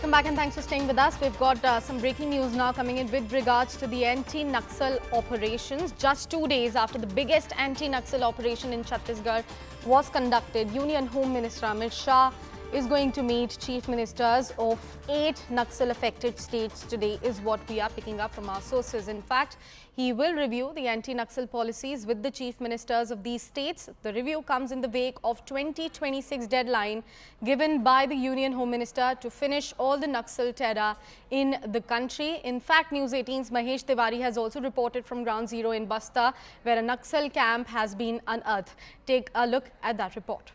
Welcome back and thanks for staying with us. We've got some breaking news now coming in with regards to the anti-Naxal operations. Just 2 days after the biggest anti-Naxal operation in Chhattisgarh was conducted, Union Home Minister Amit Shah is going to meet chief ministers of 8 Naxal-affected states today, is what we are picking up from our sources. In fact, he will review the anti-Naxal policies with the chief ministers of these states. The review comes in the wake of 2026 deadline given by the Union Home Minister to finish all the Naxal terror in the country. In fact, News 18's Mahesh Tiwari has also reported from Ground Zero in Basta, where a Naxal camp has been unearthed. Take a look at that report.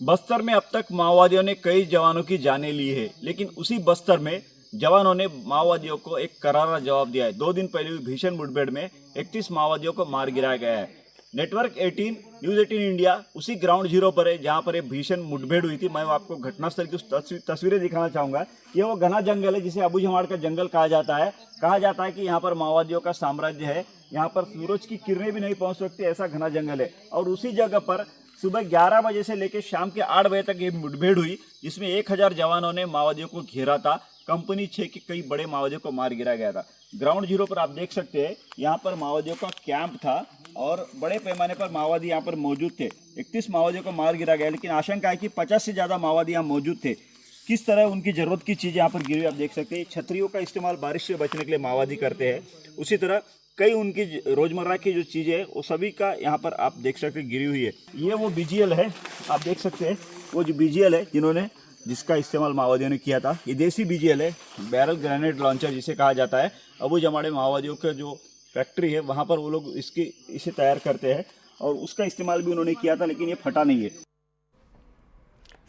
Bastar में अब तक माओवादियों ने कई जवानों की जानें ली है, लेकिन उसी बस्तर में जवानों ने माओवादियों को एक करारा जवाब दिया है। 2 दिन पहले हुई भीषण मुठभेड़ में 31 माओवादियों को मार गिराया गया है। नेटवर्क 18 न्यूज़ 18 इंडिया उसी ग्राउंड जीरो पर है जहां पर एक भीषण मुठभेड़ हुई थी। मैं आपको घटनास्थल की उस तस्वीरें दिखाना चाहूँगा। ये वो घना जंगल है जिसे अबूझमाड़ का जंगल कहा जाता है। कहा जाता है कि यहाँ पर माओवादियों का साम्राज्य है। यहाँ पर सूरज की किरणें भी नहीं पहुँच सकती, ऐसा घना जंगल है। और उसी जगह पर सुबह 11 बजे से लेकर शाम के 8 बजे तक ये मुठभेड़ हुई, जिसमें 1000 जवानों ने माओवादियों को घेरा था। कंपनी 6 के कई बड़े माओवादियों को मार गिराया गया था। ग्राउंड जीरो पर आप देख सकते हैं, यहाँ पर माओवादियों का कैंप था और बड़े पैमाने पर माओवादी यहाँ पर मौजूद थे। 31 माओवादियों को मार गिरा गया, लेकिन आशंका है कि 50 से ज़्यादा माओवादी यहाँ मौजूद थे। किस तरह उनकी ज़रूरत की चीज़ें यहाँ पर गिरी हुई आप देख सकते हैं। छतरियों का इस्तेमाल बारिश से बचने के लिए माओवादी करते हैं। उसी तरह कई उनकी रोज़मर्रा की जो चीज़ें हैं वो सभी का यहाँ पर आप देख सकते हैं गिरी हुई है। ये वो BGL है, आप देख सकते हैं वो जो BGL है जिसका इस्तेमाल माओवादियों ने किया था। ये देसी BGL है, बैरल ग्रेनेड लॉन्चर जिसे कहा जाता है। अबूझमाड़ माओवादियों का जो फैक्ट्री है वहाँ पर वो लोग इसे तैयार करते हैं और उसका इस्तेमाल भी उन्होंने किया था, लेकिन ये फटा नहीं है।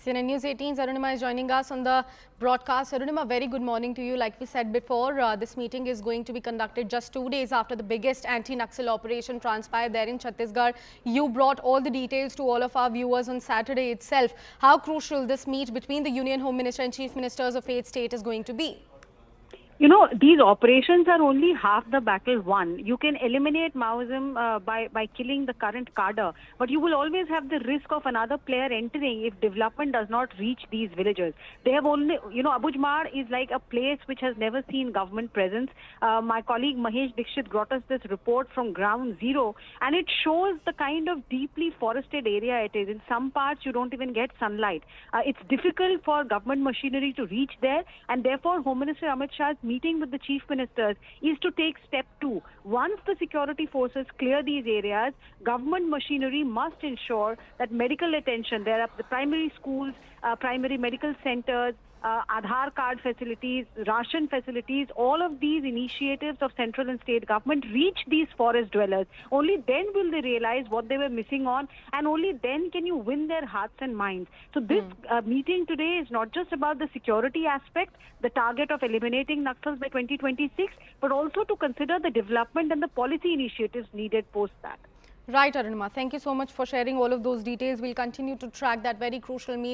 CNN News 18's Arunima is joining us on the broadcast. Arunima, very good morning to you. Like we said before, this meeting is going to be conducted just 2 days after the biggest anti-Naxal operation transpired there in Chhattisgarh. You brought all the details to all of our viewers on Saturday itself. How crucial this meet between the Union Home Minister and Chief Ministers of 8 states is going to be? You know, these operations are only half the battle won. You can eliminate Maoism by killing the current cadre, but you will always have the risk of another player entering if development does not reach these villages. They have only, Abuझमाड़ is like a place which has never seen government presence. My colleague Mahesh Dixit brought us this report from Ground Zero, and it shows the kind of deeply forested area it is. In some parts, you don't even get sunlight. It's difficult for government machinery to reach there, and therefore Home Minister Amit Shah's meeting with the chief ministers is to take step 2. Once the security forces clear these areas, government machinery must ensure that medical attention, there are the primary schools, primary medical centers, Aadhaar card facilities, ration facilities, all of these initiatives of central and state government reach these forest dwellers. Only then will they realize what they were missing on, and only then can you win their hearts and minds. So this meeting today is not just about the security aspect, the target of eliminating Naxals by 2026, but also to consider the development and the policy initiatives needed post that. Right, Arunima. Thank you so much for sharing all of those details. We'll continue to track that very crucial meeting.